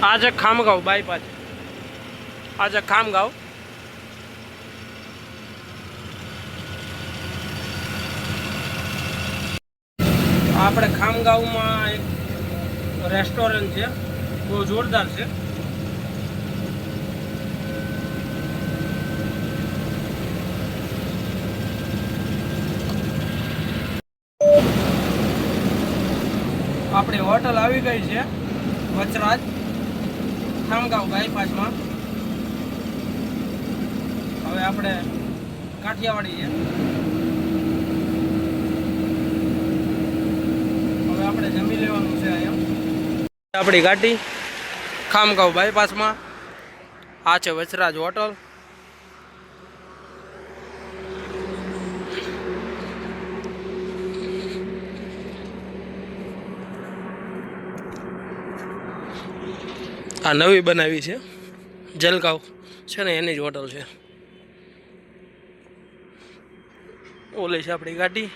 आज खामगाव बायपास आज खामगाव આપણે ખામગાવમાં એક રેસ્ટોરન્ટ છે, બહુ જોરદાર છે. આપણી હોટલ આવી ગઈ છે વચરાજ ખામગાવ બાયપાસમાં. હવે આપણે કાઠિયાવાડી છે, હવે આપણે જમી લેવાનું છે અહીંયા. આપણી ગાડી ખામગાવ બાયપાસમાં. આ છે વચરાજ હોટલ. આ નવી બનાવી છે, જલગાંવ છે ને એની જ હોટલ છે. ઓલે છે આપણી ગાડી.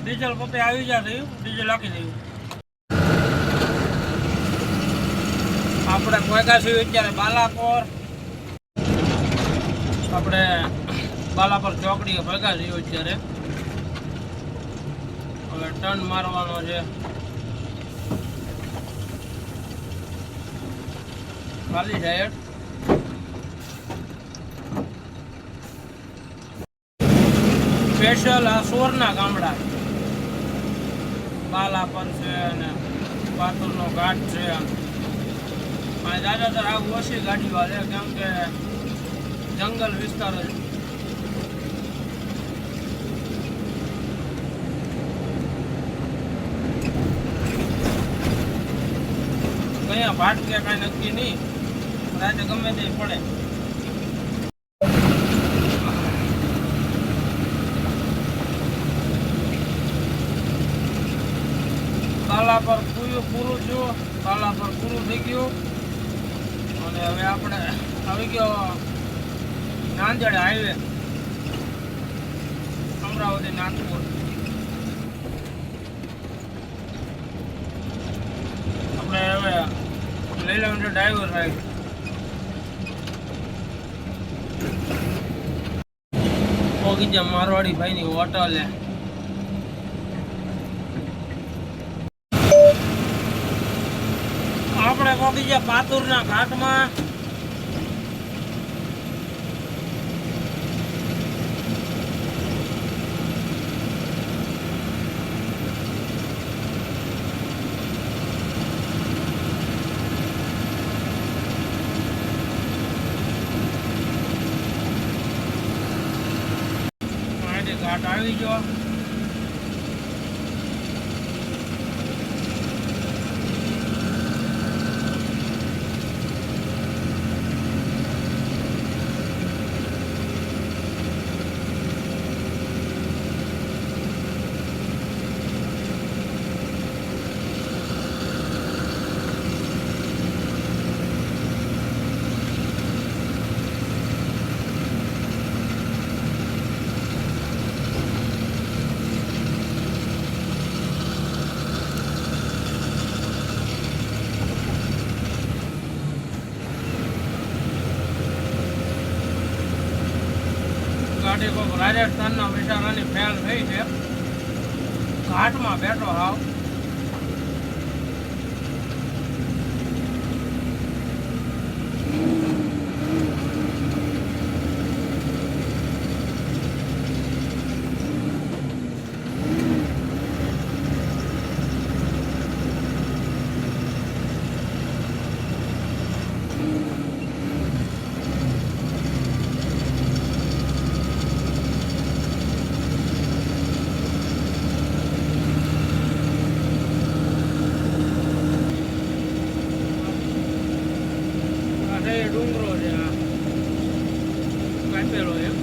ડીઝલ પોતે આવી જાય થયું, ડીઝલ નાખી દયું. આપણે પહોંચ્યા છીએ અત્યારે બાલાપોર. આપણે બાલાપોર ચોકડીએ પહોંચ્યા છીએ અત્યારે. હવે ટર્ન મારવાનો છે. ખાલી ટાયર. સ્પેશિયલ આ સોરના ગામડા બાલાપર છે અને પાતુરનો ઘાટ છે. અને જ્યાદાતર આ ઓછી ગાડી વાળે, કેમ કે જંગલ વિસ્તાર છે. કયા ભાટ કે કાંઈ નક્કી નહીં, રાતે ગમે તે પડે. કાલા પર પૂરું થયું, કાલા પર પૂરું થઈ ગયું. અને હવે આપણે આવી ગયો નાંદેડ હાઈવે, અમરાવતી નાગપુર. આપણે હવે લઈ લેવાનું છે ડ્રાઈવર સાહેબ. પહોંચી જાય મારવાડી ભાઈની હોટલે. આપણે પહોંચી ગયા પાતુરના ઘાટમાં. ઘાટ આવી ગયો. ગાડી કોઈક રાજસ્થાનના વિચારાની ફેલ થઈ છે. ઘાટમાં બેઠો હાવ. ડુંગરો છે આ કાપેલો એમ.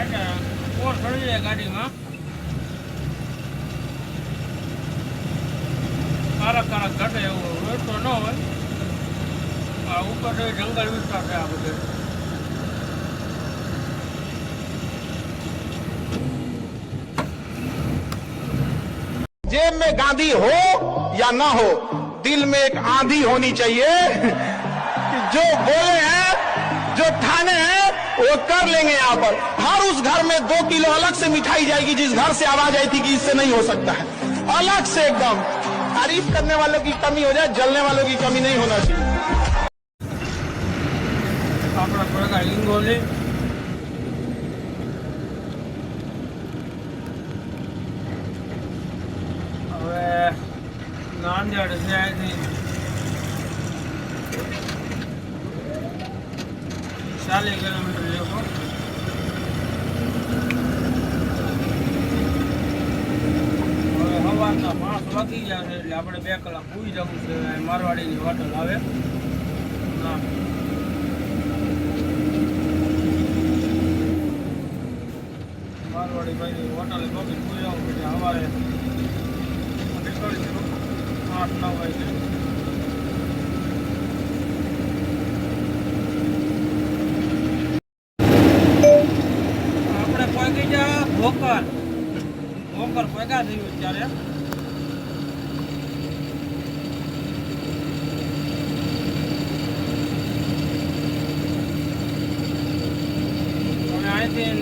એટલે કોણ ચડી જાય ગાડીમાં કારક ઘટે એવું હોય તો ન હોય. આ ઉપર જંગલ વિસ્તાર છે આ બધે. जेब में गांधी हो या ना हो, दिल में एक आंधी होनी चाहिए जो बोले हैं, जो ठाने हैं, वो कर लेंगे यहाँ पर. हर उस घर में 2 किलो अलग से मिठाई जाएगी जिस घर से आवाज आई थी कि इससे नहीं हो सकता है. अलग से एकदम. तारीफ करने वालों की कमी हो जाए, जलने वालों की कमी नहीं होना चाहिए. આપણા થોડા લિંગોલી હવે નાંદેડ છે અહીંથી 40 કિલોમીટર જેવો. હવે સવારના 5 વાગી ગયા છે એટલે આપણે 2 કલાક પૂરી જવું છે. મારવાડીની હોટલ આવે ના મારવાડી ભાઈ હોટલે પગી પૂરી જવું એટલે સવારે નીકળીશું 8-9 વાગે. આપણે પહોંચી ગયા ભોકર પગ્યા થયું અત્યારે. અહીંથી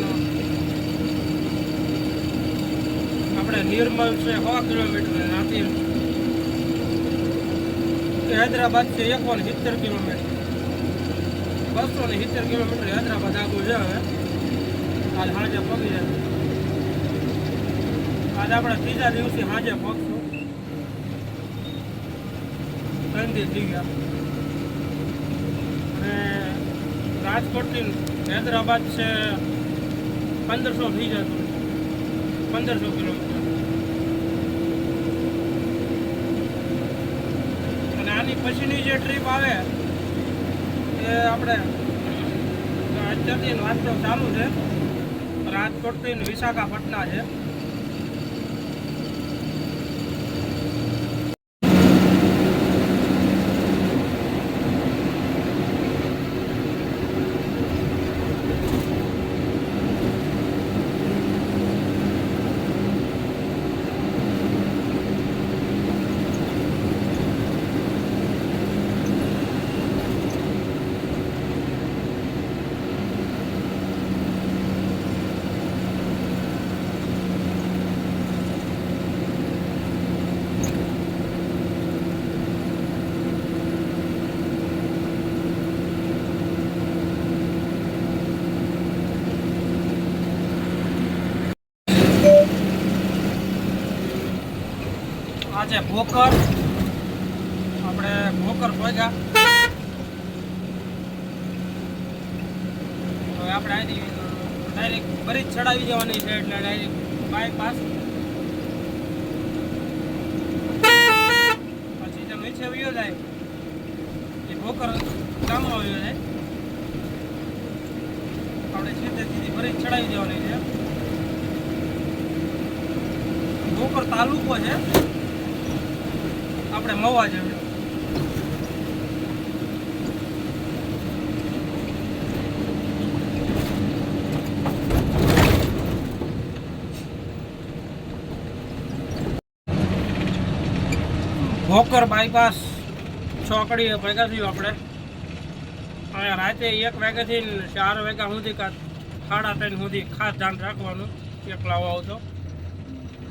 આપણે નિર્મલ છે 100 કિલોમીટર, ત્યાંથી હૈદરાબાદ છે 170 કિલોમીટર. 270 કિલોમીટર હૈદરાબાદ આગળ છે. હવે આજ સાંજે પગી જાય. આજ આપણે 3જા દિવસે સાંજે પગશું. 3 દિવસ થઈ ગયા. અને રાજકોટથી હૈદરાબાદ છે 1500 થઈ જતું, 1500 કિલોમીટર. અને આની પછીની જે ટ્રીપ આવે એ આપણે અત્યારથી વાંચો ચાલુ છે. રાજકોટથી વિશાખાપટ્ટનમ છે. આ છે ભોકર. આપણે ભોકર પહોંચ્યા. હવે આપણે અહીંથી ડાયરેક્ટ બરીજ ચડાવી જવાની છે એટલે ડાયરેક્ટ બાયપાસ. પછી તમે નીચે વયો જાય એ ભોકર ગામમાં વયો જાય. આપણે સીધી બરીજ ચડાવી જવાની છે. ભોકર તાલુકો છે આપણે મવા જેવું. ભોકર બાયપાસ ચોકડીએ ભેગા થયું આપણે. અને રાતે 1 વાગ્યાથી 4 વાગ્યા સુધી 3:30 સુધી ખાસ ધ્યાન રાખવાનું. એકલા આવો તો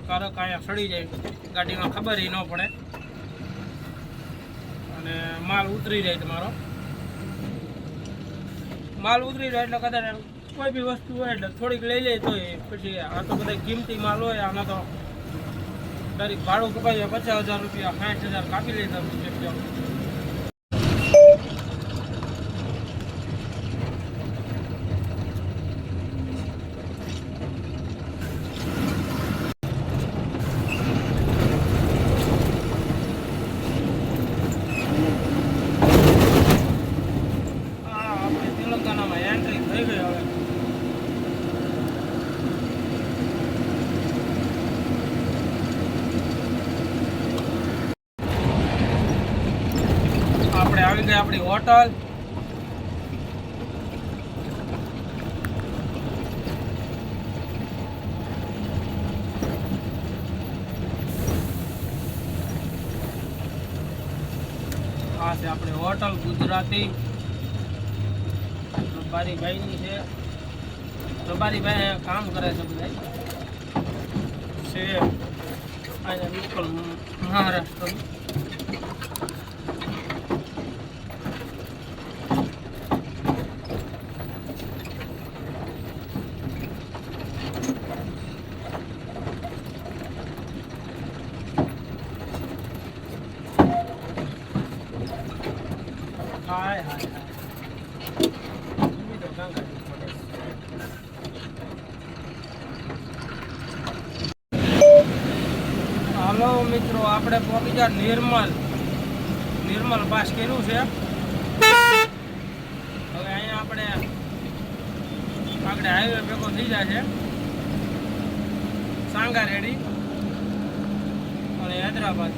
કારક અહીંયા સડી જાય, ગાડીમાં ખબર ન પડે અને માલ ઉતરી જાય. તમારો માલ ઉતરી જાય એટલે કદાચ કોઈ બી વસ્તુ હોય એટલે થોડીક લઈ લે તો પછી આ તો બધા કિંમતી માલ હોય. આમાં તો તારીખ ભાડું કપાઈ 50,000 રૂપિયા 60,000 કાપી લેતા. તેલંગાણામાં એન્ટ્રી થઈ ગઈ. હવે આપણી હોટલ. આ છે આપણી હોટલ ગુજરાતી. રબારીભાઈની છે. રબારીભાઈ અહીંયા કામ કરે છે બધા છે અહીંયા લોકલ મહારાષ્ટ્ર. હાય હાય હાય તો ગંગા હાલો મિત્રો, આપણે પહોંચી ગયા નિર્મલ પાસ કર્યું છે. હવે અહીંયા આપણે આગળ હાઈવે ભેગો થઈ જાય છે સાંગારેડી અને હૈદરાબાદ.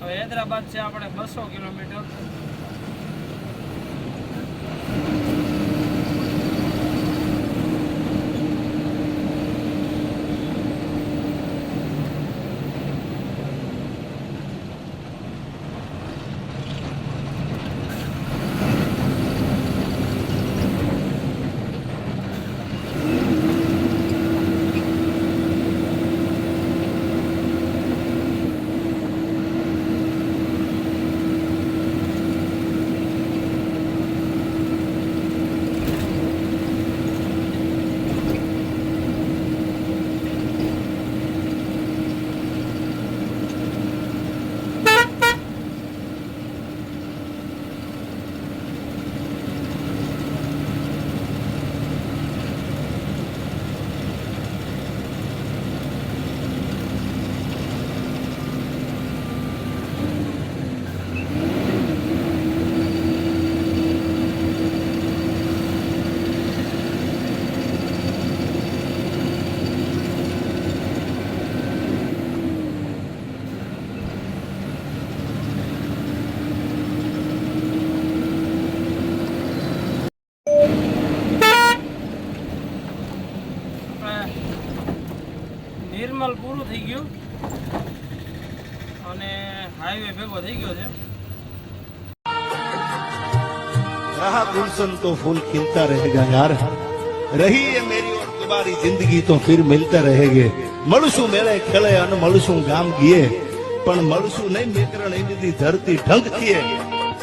હવે હૈદરાબાદ છે આપણે 200 કિલોમીટર. નિર્મલ પૂરું થઈ ગયું અને હાઈવે ભેગો થઈ ગયો છે. रहा गुलशन तो फूल खिलता रहेगा यार, रही है मेरी और तुम्हारी जिंदगी तो फिर मिलता रहेंगे. મળશું મેળે ખેલે અને મળશું ગામ ગીએ, પણ મળશું નહીં મેકરણ એની ધરતી ઢંકતીએ.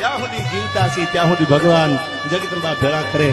જ્યાં સુધી જીવતા છીએ ત્યાં સુધી ભગવાન જગદંબા ભેળા કરે.